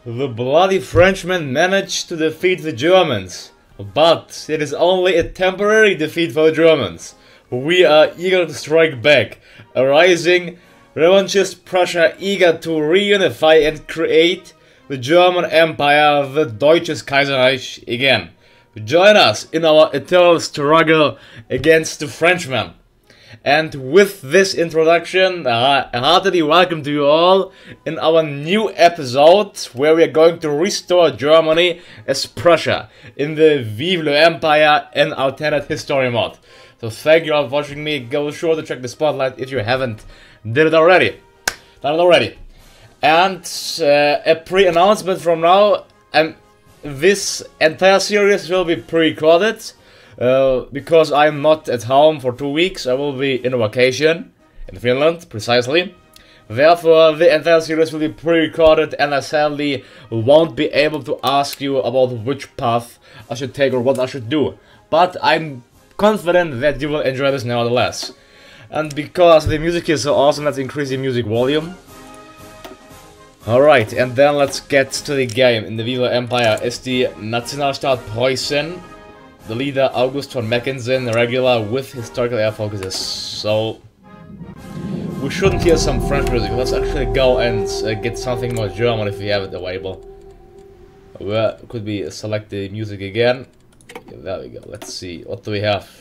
The bloody Frenchmen managed to defeat the Germans, but it is only a temporary defeat for the Germans. We are eager to strike back, a rising revanchist Prussia eager to reunify and create the German Empire, the Deutsches Kaiserreich, again. Join us in our eternal struggle against the Frenchmen. And with this introduction, a heartily welcome to you all in our new episode where we are going to restore Germany as Prussia in the Vive le Empire and alternate history mod. So thank you all for watching me. Go sure to check the spotlight if you haven't done it already. And a pre-announcement from now, this entire series will be pre-recorded. Because I'm not at home for 2 weeks, I will be in a vacation in Finland, precisely. Therefore, the entire series will be pre-recorded and I sadly won't be able to ask you about which path I should take or what I should do. But I'm confident that you will enjoy this nevertheless. And because the music is so awesome, let's increase the music volume. Alright, and then let's get to the game. In the Vive Empire is the Nationalstaat Preußen. The leader August von Mackensen, regular with historical air focuses. So we shouldn't hear some French music. Let's actually go and get something more German if we have it available. Where could we select the music again? Okay, there we go. Let's see. What do we have?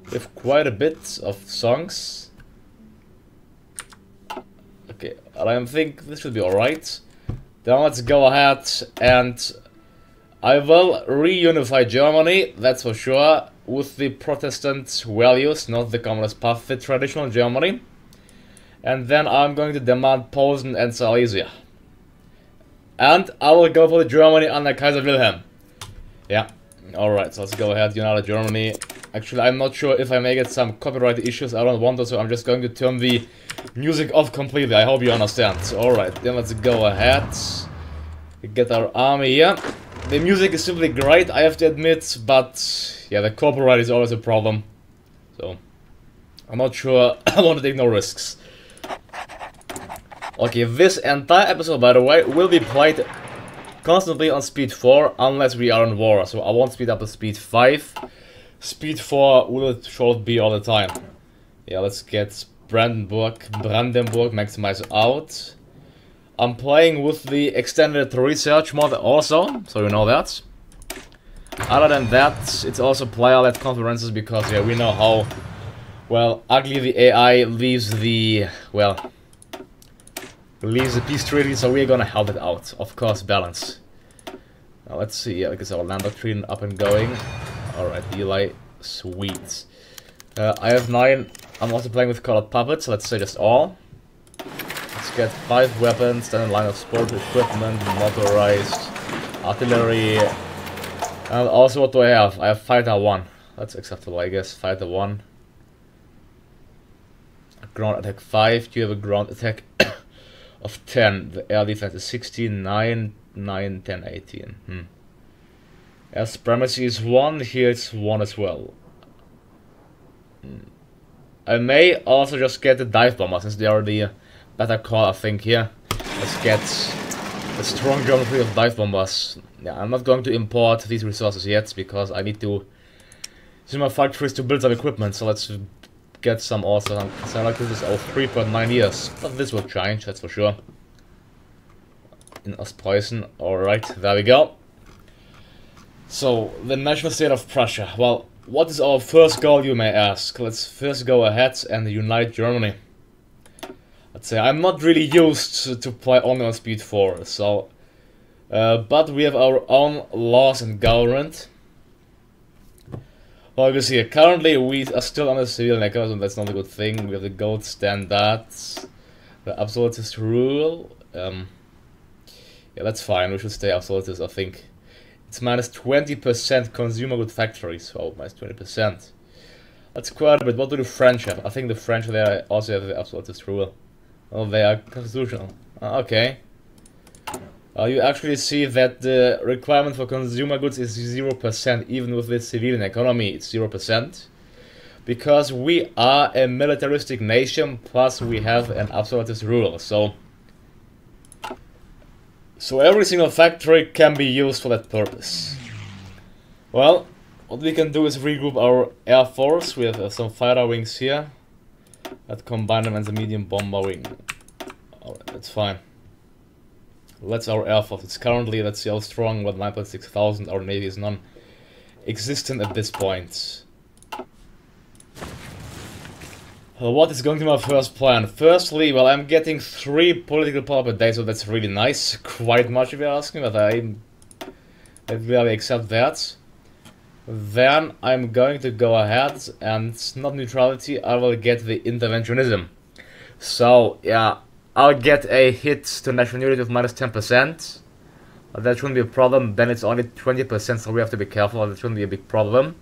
We have quite a bit of songs. Okay, I think this should be alright. Then let's go ahead and I will reunify Germany, that's for sure, with the Protestant values, not the communist path, the traditional Germany. And then I'm going to demand Posen and Silesia. And I will go for the Germany under Kaiser Wilhelm. Yeah, alright, so let's go ahead, United Germany. Actually, I'm not sure if I may get some copyright issues, I don't want to, so I'm just going to turn the music off completely, I hope you understand. Alright, then let's go ahead, get our army here. The music is simply great, I have to admit, but yeah, the copyright is always a problem. So, I'm not sure, I want to take no risks. Okay, this entire episode, by the way, will be played constantly on speed 4, unless we are in war. So I won't speed up to speed 5. Speed 4 will short be all the time. Yeah, let's get Brandenburg maximize out. I'm playing with the extended research mod also, so you know that. Other than that, it's also player-led conferences because, yeah, we know how, well, ugly the AI leaves the, well, leaves the peace treaty, so we're gonna help it out. Of course, balance. Now, let's see, yeah, because our land doctrine up and going. Alright, Eli, sweet. I have 9, I'm also playing with colored puppets, let's say just all. Let's get 5 weapons, then a line of sport equipment, motorized, artillery, and also what do I have? I have fighter 1. That's acceptable, I guess. Fighter 1. Ground attack 5. Do you have a ground attack of 10? The air defense is 16, 9, 9, 10, 18. Air supremacy is 1. Here it's 1 as well. I may also just get the dive bomber since they are the better call, I think, here. Let's get a strong German fleet of dive bombers. Yeah, I'm not going to import these resources yet because I need to use my factories to build some equipment. So let's get some also. So like this is our 3.9 years, but this will change, that's for sure. In Ostpreußen, alright, there we go. So, the national state of Prussia. Well, what is our first goal, you may ask? Let's first go ahead and unite Germany. Let's say I'm not really used to play only on speed 4, so but we have our own laws and government. Well, you can see currently we are still under civil mechanism, that's not a good thing. We have the gold standards, the absolutist rule. Yeah, that's fine, we should stay absolutist, I think. It's minus 20% consumer good factories, so minus 20%. That's quite a bit. What do the French have? I think the French there also have the absolutist rule. Oh, they are constitutional. Okay. You actually see that the requirement for consumer goods is 0%, even with the civilian economy, it's 0%. Because we are a militaristic nation, plus we have an absolutist rule, so So every single factory can be used for that purpose. Well, what we can do is regroup our air force. We have some fighter wings here. Let's combine them as a medium bomber wing. Alright, that's fine. That's our air force. It's currently, let's see how strong, what, 9.6 thousand. Our navy is non-existent at this point. What is going to be my first plan? Firstly, well, I'm getting 3 political power per day, so that's really nice. Quite much if you're asking, but I really accept that. Then I'm going to go ahead and, not neutrality, I will get the interventionism. So, yeah, I'll get a hit to national unity of -10%. That shouldn't be a problem. Then it's only 20%, so we have to be careful. That shouldn't be a big problem.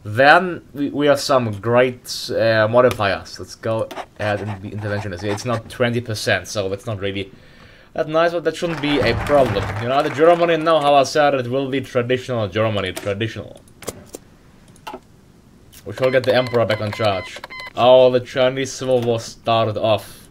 Then we have some great modifiers. Let's go ahead and be interventionist. It's not 20%, so that's not really that nice, but that shouldn't be a problem. You know, the Germany, now how I said it, will be traditional Germany, traditional. We shall get the Emperor back on charge. Oh, the Chinese Civil War started off.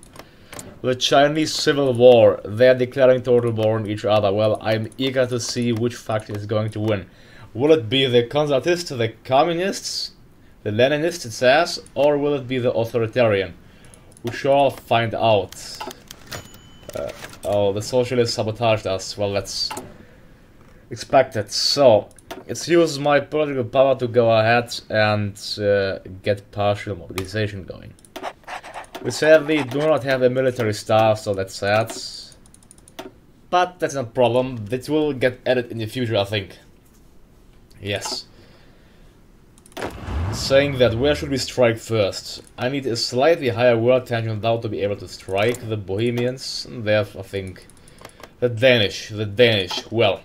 The Chinese Civil War, they're declaring total war on each other. Well, I'm eager to see which faction is going to win. Will it be the conservatists, the communists, the Leninists, it says, or will it be the authoritarian? We shall find out. Oh, the socialists sabotaged us. Well, that's expected. So, let's use my political power to go ahead and get partial mobilization going. We sadly do not have a military staff, so that's sad. But that's not a problem. This will get added in the future, I think. Yes. Saying that, where should we strike first? I need a slightly higher world tension now to be able to strike the Bohemians. And therefore, I think the Danish. Well,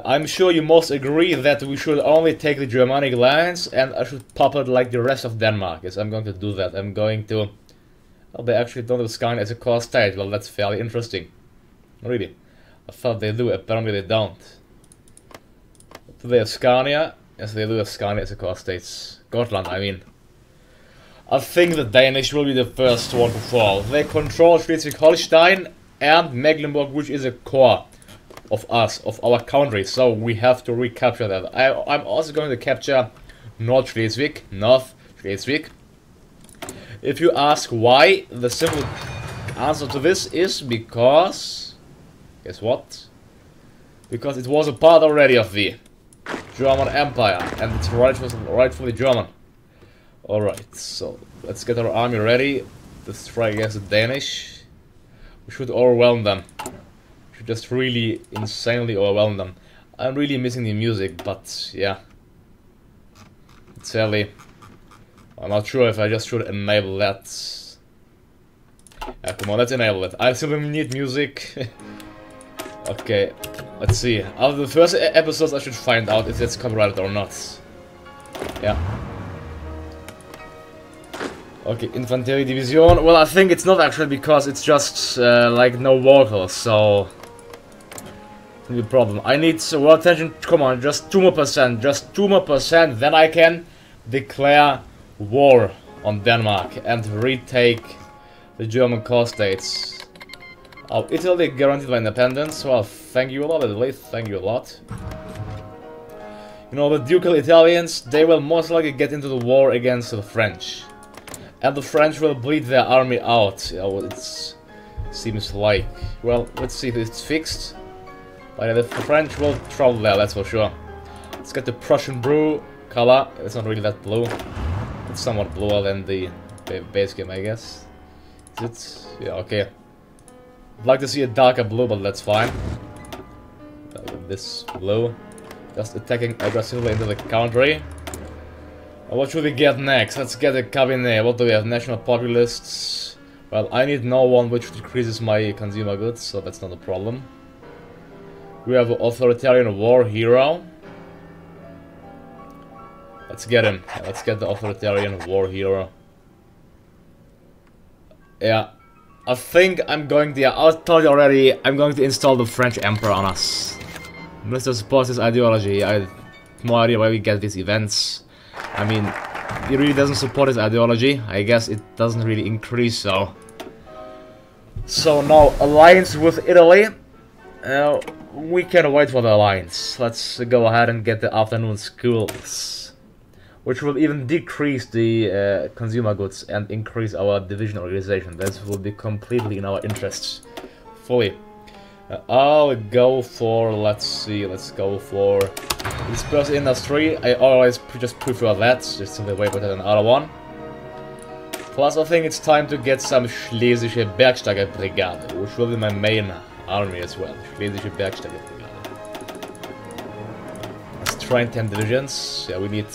I'm sure you most agree that we should only take the Germanic lands, and I should pop it like the rest of Denmark. Yes, I'm going to do that. I'm going to... Oh, they actually don't have Scania as a core state. Well, that's fairly interesting. Really. I thought they do. Apparently they don't. Do they have Scania? Yes, they do have Scania as a core state. Gotland, I mean. I think the Danish will be the first one to fall. They control Schleswig-Holstein and Mecklenburg, which is a core of us, of our country. So we have to recapture that. I'm also going to capture North Schleswig. If you ask why, the simple answer to this is because... Guess what? Because it was a part already of the German Empire, and it's rightfully German. Alright, so let's get our army ready to strike against the Danish. We should overwhelm them. We should just really insanely overwhelm them. I'm really missing the music, but yeah. Sadly, I'm not sure if I just should enable that. Yeah, come on, let's enable it. I simply need music. Okay, let's see. After the first episodes, I should find out if it's copyrighted or not. Yeah. Okay, Infanterie Division. Well, I think it's not actually, because it's just like no vocals, so the problem. I need world tension. Come on, just 2 more percent. Just 2 more percent. Then I can declare war on Denmark and retake the German core states. Oh, Italy guaranteed my independence. Well, thank you a lot, at least. Thank you a lot. You know, the Ducal Italians, they will most likely get into the war against the French. And the French will bleed their army out. You know, it seems like. Well, let's see if it's fixed. But the French will travel there, that's for sure. Let's get the Prussian blue color. It's not really that blue. It's somewhat bluer than the base game, I guess. Is it? Yeah, okay. I'd like to see a darker blue, but that's fine. This blue. Just attacking aggressively into the country. What should we get next? Let's get a cabinet. What do we have? National populists. Well, I need no one which decreases my consumer goods, so that's not a problem. We have an authoritarian war hero. Let's get him. Let's get the authoritarian war hero. Yeah. I think I'm going to... I told you already, I'm going to install the French Emperor on us. Mr. supports his ideology. I have no idea why we get these events. I mean, he really doesn't support his ideology. I guess it doesn't really increase, so... So now, alliance with Italy. We can wait for the alliance. Let's go ahead and get the afternoon schools, which will even decrease the consumer goods and increase our division organization. This will be completely in our interests, fully. I'll go for, let's go for dispersed industry. I always just prefer that, just simply way better than the other one. Plus, I think it's time to get some Schlesische Bergsteiger Brigade, which will be my main army as well. Schlesische Bergsteiger Brigade. Let's try 10 divisions. Yeah, we need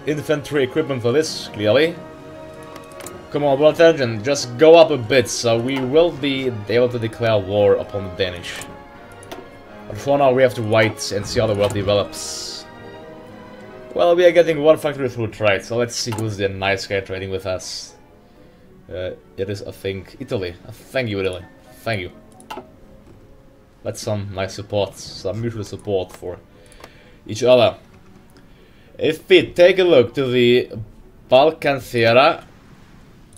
infantry equipment for this, clearly. Come on, World Engine, just go up a bit, so we will be able to declare war upon the Danish. But for now, we have to wait and see how the world develops. Well, we are getting one factory through trade, so let's see who's the nice guy trading with us. It is, I think, Italy. Thank you, Italy. Thank you. That's some nice support, some mutual support for each other. If we take a look to the Balkan theater,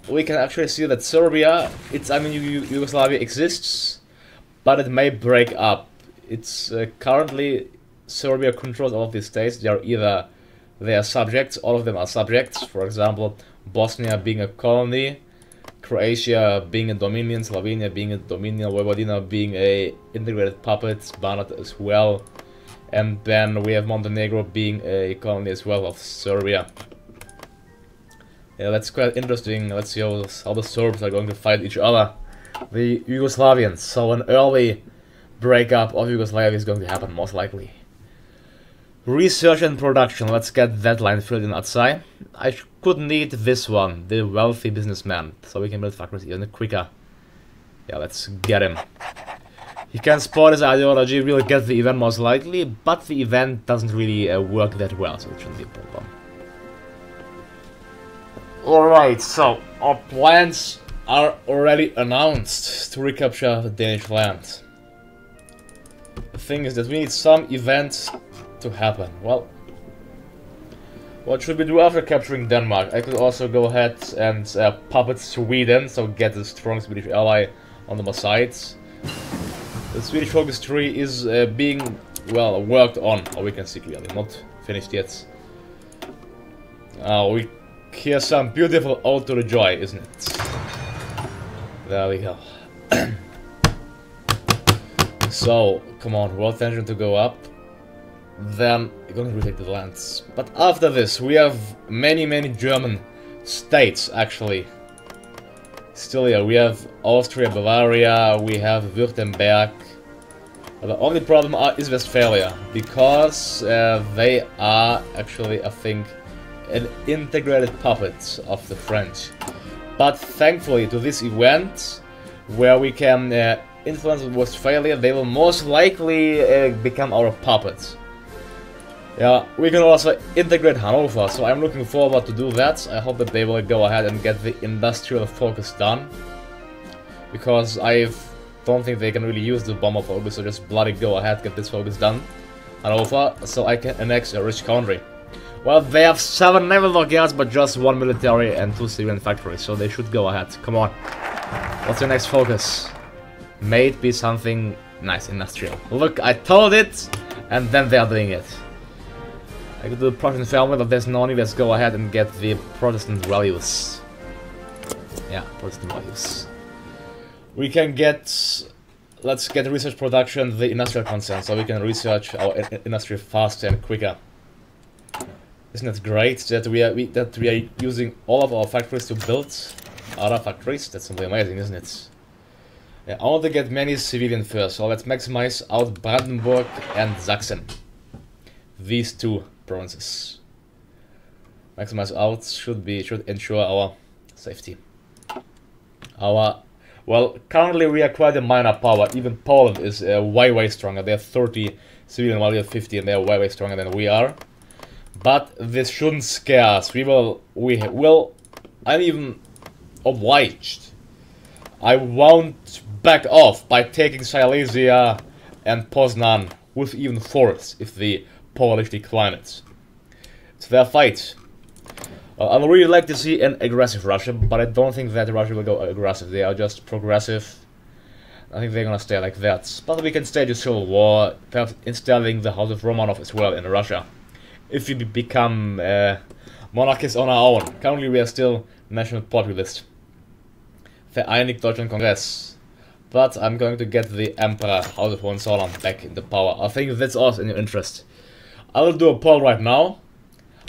we can actually see that Serbia, Yugoslavia exists, but it may break up. It's currently Serbia controls all of these states. They are subjects, all of them are subjects. For example, Bosnia being a colony, Croatia being a dominion, Slovenia being a dominion, Vojvodina being a integrated puppet, Banat as well, and then we have Montenegro being a colony as well of Serbia. Yeah, that's quite interesting. Let's see how the Serbs are going to fight each other. The Yugoslavians. So an early breakup of Yugoslavia is going to happen, most likely. Research and production. Let's get that line filled in outside. I could need this one, the wealthy businessman, so we can build factories even quicker. Yeah, let's get him. He can support his ideology, we'll get the event most likely, but the event doesn't really work that well, so it shouldn't be a problem. Alright, so our plans are already announced to recapture the Danish land. The thing is that we need some event to happen. Well, what should we do after capturing Denmark? I could also go ahead and puppet Sweden, so get a strong Swedish ally on the sides. The Swedish focus tree is being, well, worked on, or we can see clearly, not finished yet. We hear some beautiful ode to the joy, isn't it? There we go. So, come on, world tension to go up. Then we're going to retake the lands. But after this, we have many German states, actually. Still here, we have Austria, Bavaria, we have Württemberg. The only problem is Westphalia, because they are actually, I think, an integrated puppet of the French. But thankfully to this event, where we can influence Westphalia, they will most likely become our puppets. Yeah, we can also integrate Hanover, so I'm looking forward to do that. I hope that they will go ahead and get the industrial focus done. Because I don't think they can really use the bomber focus, so just bloody go ahead, get this focus done. Hanover, so I can annex a rich country. Well, they have 7 naval dockyards, but just 1 military and 2 civilian factories, so they should go ahead. Come on. What's your next focus? May it be something nice, industrial. Look, I told it, and then they are doing it. I could do the Prussian family, but there's no need. Let's go ahead and get the Protestant values. Yeah, Protestant values. We can get... Let's get research production, the industrial consent, so we can research our industry faster and quicker. Isn't it great that we are using all of our factories to build other factories? That's simply amazing, isn't it? Yeah, I want to get many civilian first, so let's maximize out Brandenburg and Sachsen. These 2 provinces. Maximize out should ensure our safety. Well, currently we are quite a minor power. Even Poland is way stronger. They have 30 civilian, while we have 50, and they are way stronger than we are. But this shouldn't scare us. I'm even obliged. I won't back off by taking Silesia and Poznan with even force if the Polish decline it. It's their fight. I would really like to see an aggressive Russia, but I don't think that Russia will go aggressive. They are just progressive. I think they're gonna stay like that. But we can stage a civil war, perhaps installing the House of Romanov as well in Russia. If we become monarchists on our own. Currently we are still national populist. Vereinigt Deutschland Congress. But I'm going to get the Emperor, House of Hohenzollern, back into power. I think that's also in your interest. I will do a poll right now.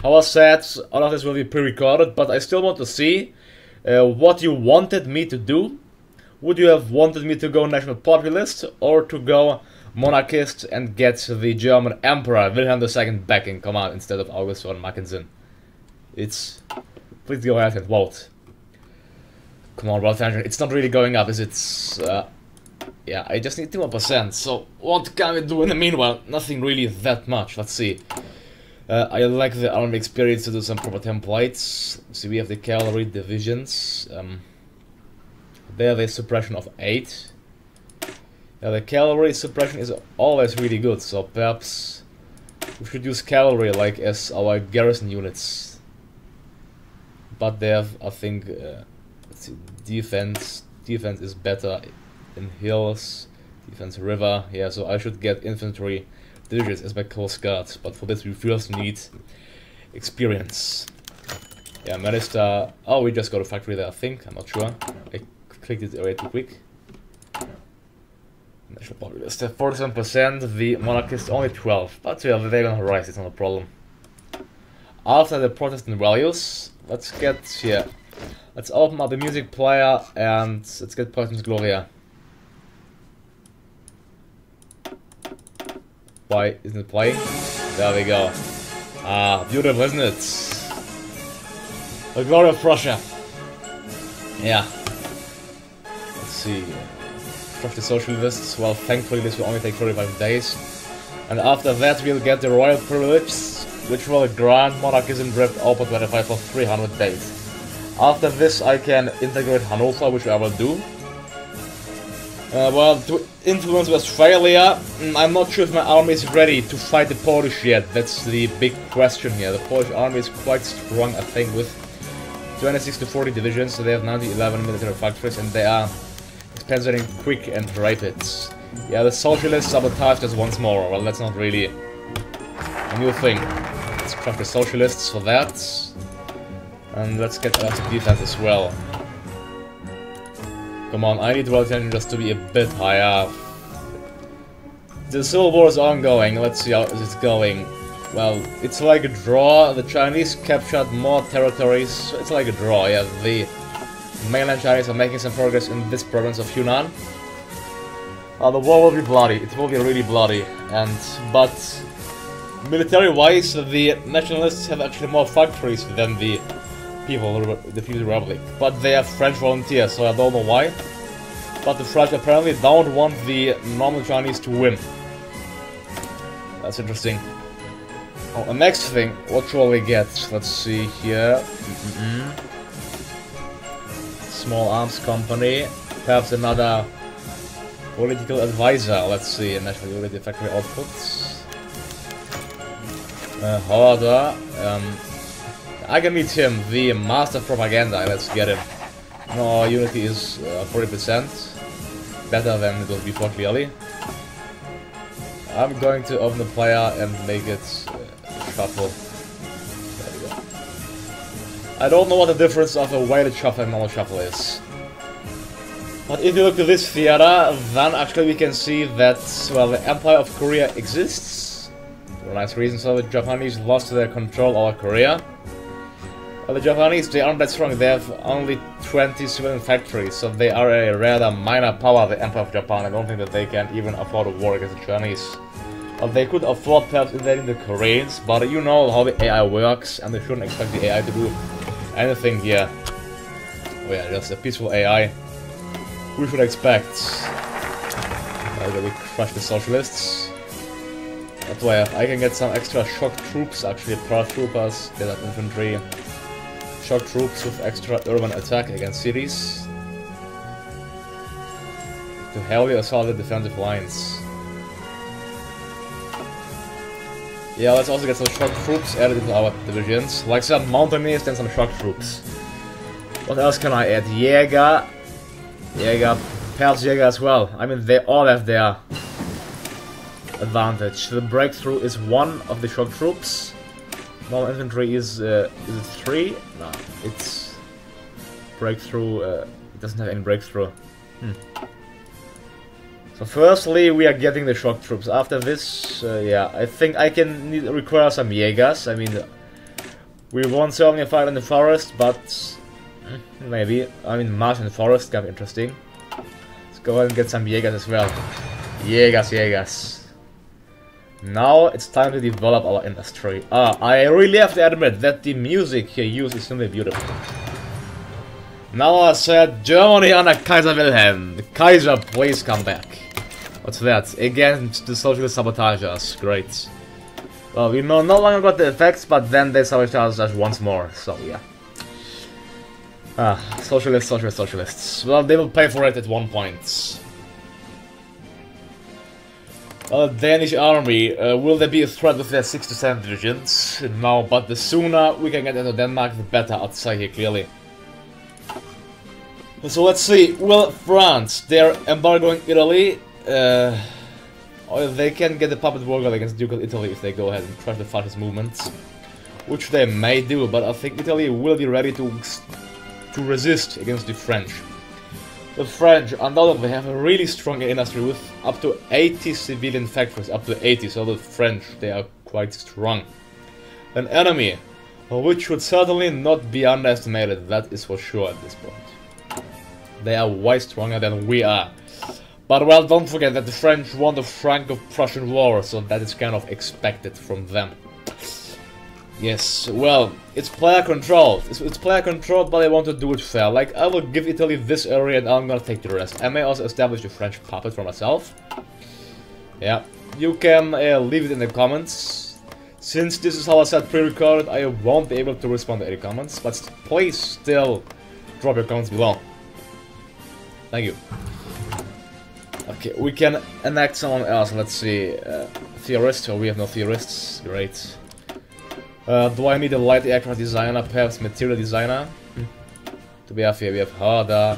How I said, all of this will be pre-recorded, but I still want to see what you wanted me to do. Would you have wanted me to go national populist or to go monarchist and get the German Emperor Wilhelm II back in command instead of August von Mackensen? Please go ahead and vote. Come on, world attention. It's not really going up, is it? Yeah, I just need 2%. So what can we do in the meanwhile? Nothing really that much. Let's see. I like the army experience to do some proper templates. See, we have the cavalry divisions. There, the suppression of 8. Yeah, the cavalry suppression is always really good. So perhaps we should use cavalry like as our garrison units. But they have, I think, let's see, defense. Defense is better in hills. Defense river. Yeah, so I should get infantry divisions as my coast guard. But for this we first need experience. Yeah, Minister. Oh, we just got a factory there, I think. I'm not sure. I clicked it way too quick. National populist 47%, the monarchist only 12%. But yeah, they're gonna rise, it's not a problem. After the Protestant values, let's get here. Let's open up the music player and let's get Protestant Gloria. Why isn't it playing? There we go. Ah, beautiful, isn't it? The glory of Prussia. Yeah. Let's see. Crush the socialists. Well, thankfully this will only take 45 days. And after that we'll get the royal privilege, which will grant monarchism drift over 25 for 300 days. After this I can integrate Hanover, which I will do. Well, to influence Westphalia, I'm not sure if my army is ready to fight the Polish yet. That's the big question here. The Polish army is quite strong, I think, with 26 to 40 divisions, so they have 11 military factories, and they are expanding quick and rapid. Yeah, the socialists sabotaged us once more. Well, that's not really a new thing. Let's crush the socialists for that. And let's get electric defense as well. Come on, I need world attention just to be a bit higher. The civil war is ongoing. Let's see how it's going. Well, it's like a draw. The Chinese captured more territories. So it's like a draw. Yeah, the mainland Chinese are making some progress in this province of Yunnan. The war will be bloody. It will be really bloody. But military-wise, the nationalists have actually more factories than the People's Republic. But they are French volunteers, so I don't know why. But the French apparently don't want the normal Chinese to win. That's interesting. Oh, the next thing, what shall we get? Let's see here. Small arms company. Perhaps another political advisor. Let's see, national unity factory outputs. However, I can meet him, the master of propaganda. Let's get him. No, unity is 40%. Better than it was before, clearly. I'm going to open the player and make it shuffle. There we go. I don't know what the difference of a weighted shuffle and normal shuffle is. But if you look at this theater, then actually we can see that, well, the Empire of Korea exists. For a nice reason, so the Japanese lost their control over Korea. Well, the Japanese, they aren't that strong. They have only 20 civilian factories, so they are a rather minor power, the Empire of Japan. I don't think that they can even afford a war against the Chinese. Well, they could afford perhaps invading the Koreans, but you know how the AI works, and they shouldn't expect the AI to do anything here. Oh yeah, just a peaceful AI. We should expect that we crush the socialists. That way I can get some extra shock troops, actually paratroopers, desert infantry. Shock troops with extra urban attack against cities to heavily assault the defensive lines. Yeah, let's also get some shock troops added into our divisions, like some mountaineers and some shock troops. What else can I add? Jäger, Jäger as well. I mean, they all have their advantage. The breakthrough is 1 of the shock troops. Normal infantry is it 3? No, it's breakthrough. It doesn't have any breakthrough. So firstly, we are getting the shock troops. After this, yeah, I think I can require some Jägers. I mean, we won't certainly fight in the forest, but maybe. I mean, march in the forest can be interesting. Let's go ahead and get some Jägers as well. Jägers. Now it's time to develop our industry. I really have to admit that the music here used is simply beautiful. Now I said Germany under Kaiser Wilhelm. The Kaiser, please come back. What's that? Against the socialist sabotagers. Great. Well, we no longer got the effects, but then they sabotage us once more. So yeah. Socialists. Well, they will pay for it at one point. Danish army, will there be a threat with their 6 to 7 divisions? No, but the sooner we can get into Denmark, the better, I'd say here clearly. So let's see, will France, they're embargoing Italy, or they can get the puppet war against Duke of Italy if they go ahead and crush the fascist movements. Which they may do, but I think Italy will be ready to resist against the French. The French undoubtedly have a really strong industry with up to 80 civilian factories, up to 80, so the French, they are quite strong. An enemy, which should certainly not be underestimated, that is for sure at this point. They are way stronger than we are. But well, don't forget that the French won the franco-prussian war, so that is kind of expected from them. Yes, well, it's player controlled. It's player controlled, but I want to do it fair. Like, I will give Italy this area and I'm gonna take the rest. I may also establish a French puppet for myself. Yeah, you can leave it in the comments. Since this is how I said pre-recorded, I won't be able to respond to any comments, but please still drop your comments below. Thank you. Okay, we can enact someone else. Let's see. Theorist, or we have no theorists. Great. Do I need a light aircraft designer, perhaps material designer? To be fair, we have harder,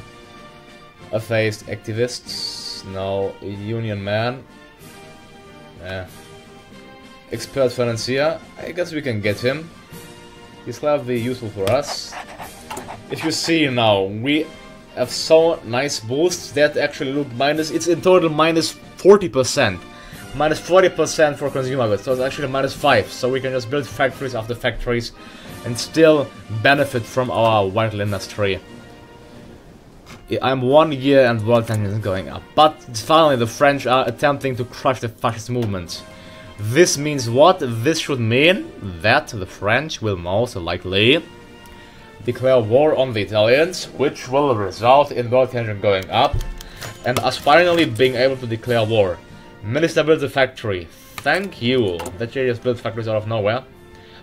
effaced activists, no, union man, expert financier, I guess we can get him. He's clearly useful for us. If you see now, we have so nice boosts that actually look minus, it's in total minus 40%. Minus 40% for consumer goods, so it's actually minus 5, so we can just build factories after factories and still benefit from our vital industry. I'm 1 year and world tension is going up, but finally the French are attempting to crush the fascist movement. This means what? This should mean that the French will most likely declare war on the Italians, which will result in world tension going up and us finally being able to declare war. Minister builds a factory. Thank you. That you just built factories out of nowhere.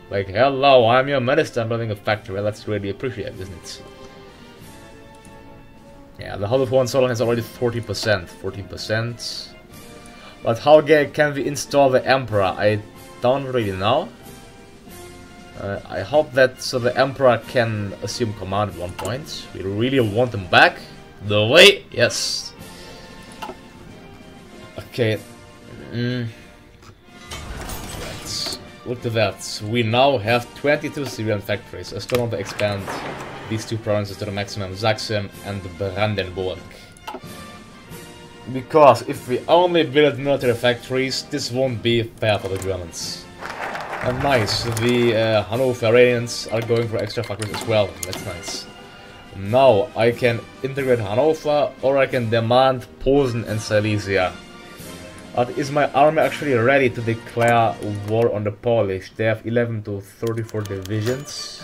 Like, hello, I'm your minister, I'm building a factory. That's really appreciated, isn't it? Yeah, the House of Hohenzollern has already 40%. 40%. But how can we install the Emperor? I don't really know. I hope that so the Emperor can assume command at one point. We really want him back. The way? Yes. Okay, right. Look at that. We now have 22 civilian factories. I still want to expand these two provinces to the maximum, Sachsen and Brandenburg. Because if we only build military factories, this won't be fair for the Germans. And nice, the Hanoverians are going for extra factories as well. That's nice. Now I can integrate Hanover, or I can demand Posen and Silesia. But is my army actually ready to declare war on the Polish? They have 11 to 34 divisions.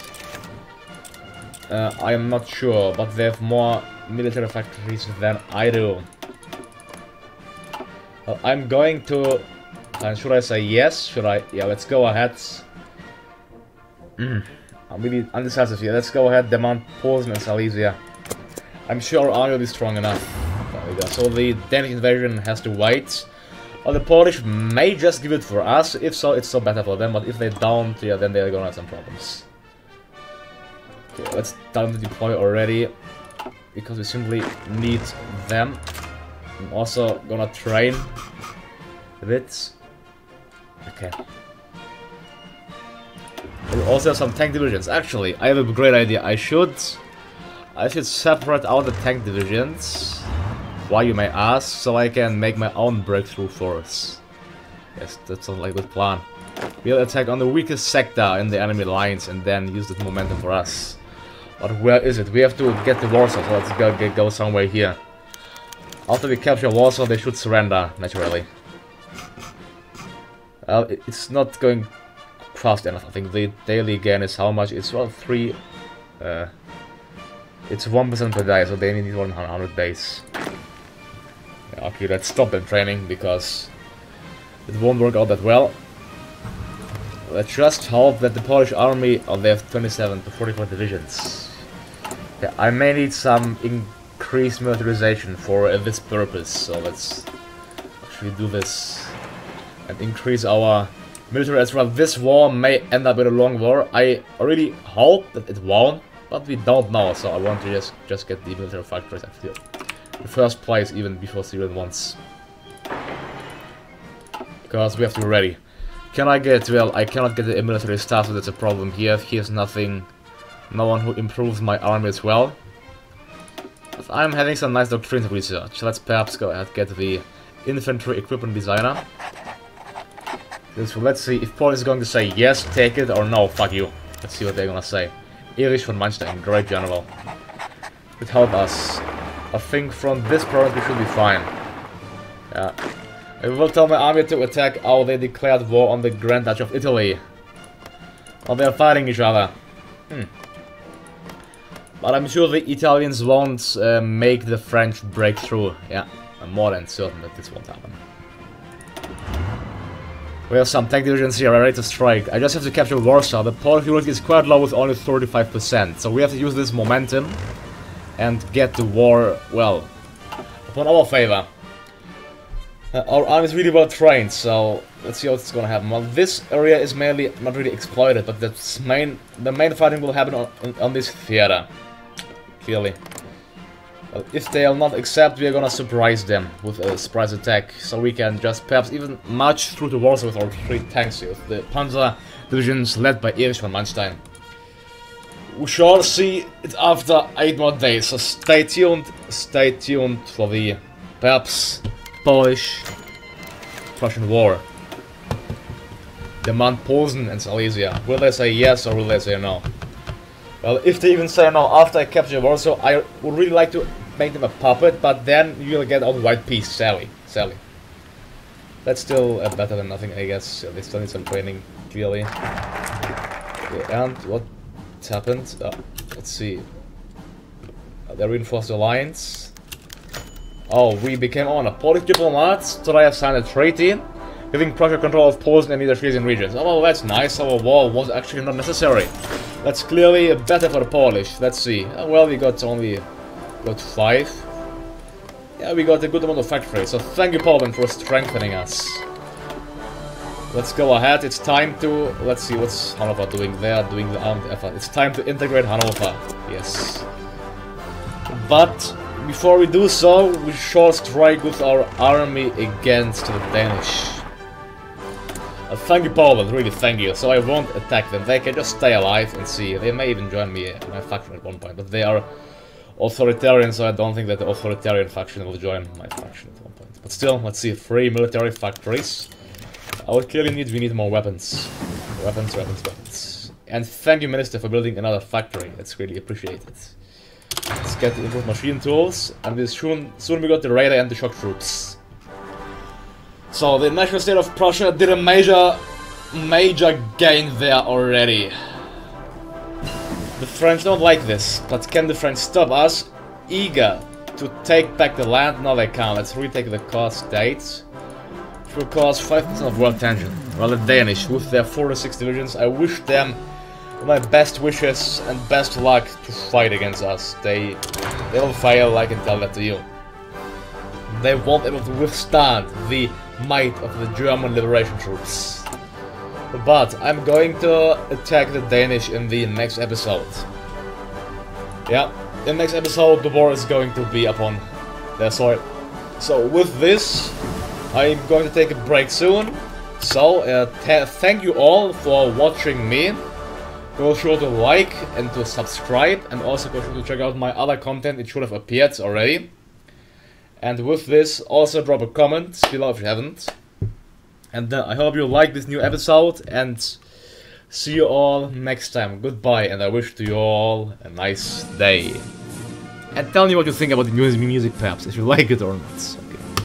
I am not sure, but they have more military factories than I do. I'm going to... should I say yes? Should I... Yeah, let's go ahead. I'm really undecisive here. Let's go ahead, demand Posen and Silesia. I'm sure our army will be strong enough. There we go. So the Danish invasion has to wait. Well, the Polish may just give it for us. If so, it's so better for them. But if they don't, yeah, then they're gonna have some problems. Okay, let's time to deploy already. Because we simply need them. I'm also gonna train a bit. Okay. We also have some tank divisions. Actually, I have a great idea. I should separate out the tank divisions. Why, you may ask? So I can make my own breakthrough force. Yes, that sounds like a good plan. We'll attack on the weakest sector in the enemy lines and then use that momentum for us. But where is it? We have to get to Warsaw, so let's go somewhere here. After we capture Warsaw, they should surrender, naturally. It's not going fast enough. I think the daily gain is how much? It's, well, 3... it's 1% per day, so they need 100 days. Yeah, okay, let's stop them training, because it won't work out that well. Let's just hope that the Polish army... Oh, they have 27 to 44 divisions. Yeah, I may need some increased militarization for this purpose, so let's actually do this and increase our military as well. This war may end up in a long war. I really hope that it won't, but we don't know, so I want to just get the military factories actually in the first place, even before Syrian wants. Because we have to be ready. Can I get, well, I cannot get the military staff, so that's a problem here. Here's nothing, no one who improves my army as well. But I'm having some nice doctrines research. Let's perhaps go ahead and get the infantry equipment designer. So let's see if Paul is going to say yes, take it, or no, fuck you. Let's see what they're gonna say. Erich von Manstein, great general. It help us. I think from this province we should be fine. Yeah. I will tell my army to attack. Oh, they declared war on the Grand Duchy of Italy. Oh, they are fighting each other. But I'm sure the Italians won't make the French break through. Yeah, I'm more than certain that this won't happen. We have some tank divisions here ready to strike. I just have to capture Warsaw. The Polish unit is quite low with only 35%. So we have to use this momentum and get the war, well, upon our favor. Our army is really well trained, so let's see what's gonna happen. Well, this area is mainly not really exploited, but the main fighting will happen on this theater. Clearly. Well, if they'll not accept, we are gonna surprise them with a surprise attack, so we can just perhaps even march through to Warsaw with our 3 tanks here, with the Panzer divisions led by Erich von Manstein. We shall see it after 8 more days, so stay tuned for the perhaps Polish-Prussian war. Demand Posen and Silesia. Will they say yes or will they say no? Well, if they even say no after I capture Warsaw, I would really like to make them a puppet, but then you'll get out white peace, Sally. That's still better than nothing, I guess. They still need some training, clearly. Okay, and what happened? Let's see. They reinforced the alliance. Oh, we became a Polish diplomats. Today I have signed a treaty giving Prussia control of Poland and the Frisian regions. Oh, well, that's nice. Our war was actually not necessary. That's clearly better for the Polish. Let's see. Well, we got 5. Yeah, we got a good amount of factories. So thank you, Poland, for strengthening us. Let's go ahead. It's time to... Let's see, what's Hanover doing? They are doing the armed effort. It's time to integrate Hanover. Yes. But before we do so, we shall strike with our army against the Danish. Thank you, Poland, really thank you. So I won't attack them, they can just stay alive and see. They may even join me, my faction at one point, but they are authoritarian, so I don't think that the authoritarian faction will join my faction at one point. But still, let's see, 3 military factories. We need more weapons. Weapons. And thank you, Minister, for building another factory. That's really appreciated. Let's get the improved machine tools, and soon we got the radar and the shock troops. So the national state of Prussia did a major gain there already. The French don't like this, but can the French stop us? Eager to take back the land? No, they can't. Let's retake the core states, which will cause 5% of world tension. Well, the Danish, with their 46 divisions, I wish them my best wishes and best luck to fight against us. They will fail, I can tell that to you. They won't be able to withstand the might of the German liberation troops. But I'm going to attack the Danish in the next episode. Yeah, in the next episode the war is going to be upon their soil. So with this, I'm going to take a break soon. So thank you all for watching me. Go sure to like and to subscribe, and also go sure to check out my other content. It should have appeared already. And with this, also drop a comment below if you haven't. And I hope you like this new episode, and see you all next time. Goodbye, and I wish to you all a nice day. And tell me what you think about the music perhaps, if you like it or not. Okay.